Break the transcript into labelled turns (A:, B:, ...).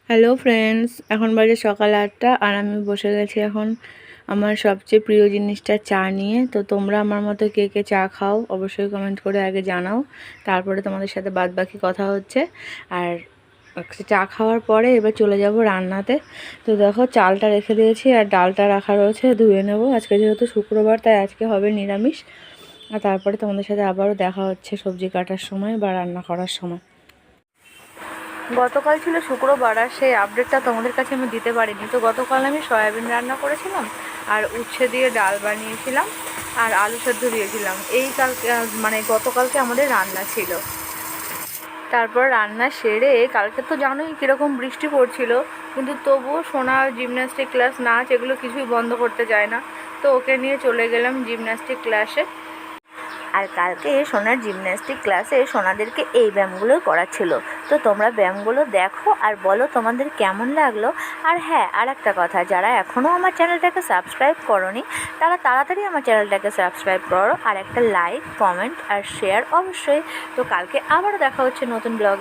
A: Hello friends, এখন বাজে সকাল 8টা আর আমি বসে গেছি এখন আমার সবচেয়ে প্রিয় জিনিসটা চা নিয়ে। তো তোমরা আমার মতো কে কে চা খাও অবশ্যই কমেন্ট করে আগে জানাও, তারপরে তোমাদের সাথে বাদ বাকি কথা হচ্ছে। আর চা খাওয়ার পরে এবার চলে যাব রান্নাতে। তো দেখো চালটা রেখে দিয়েছি আর ডালটা রাখা রয়েছে, ধুয়ে নেব। আজকে যেহেতু শুক্রবার তাই আজকে হবে নিরামিষ। আর তারপরে তোমাদের সাথে আবারও দেখা হচ্ছে সবজি কাটার সময় বা রান্না করার সময়। গতকাল ছিল শুক্রবার আর সেই আপডেটটা তোমাদের কাছে আমি দিতে পারিনি। তো গতকাল আমি সয়াবিন রান্না করেছিলাম আর উচ্ছে দিয়ে ডাল বানিয়েছিলাম আর আলু সেদ্ধ দিয়েছিলাম। এই কালকে মানে গতকালকে আমাদের রান্না ছিল। তারপর রান্না সেরে কালকে তো জানোই কীরকম বৃষ্টি পড়ছিল, কিন্তু তবুও সোনা জিমন্যাস্টিক ক্লাস, নাচ এগুলো কিছুই বন্ধ করতে চায় না। তো ওকে নিয়ে চলে গেলাম জিমন্যাস্টিক ক্লাসে। আর কালকে সোনার জিমন্যাস্টিক ক্লাসে সোনাদেরকে এই ব্যায়ামগুলো করাচ্ছিল। তো তোমরা ব্যায়ামগুলো দেখো আর বলো তোমাদের কেমন লাগলো। আর হ্যাঁ, আর একটা কথা, যারা এখনও আমার চ্যানেলটাকে সাবস্ক্রাইব করোনি তারা তাড়াতাড়ি আমার চ্যানেলটাকে সাবস্ক্রাইব করো, আর একটা লাইক, কমেন্ট আর শেয়ার অবশ্যই। তো কালকে আবারও দেখা হচ্ছে নতুন ব্লগে।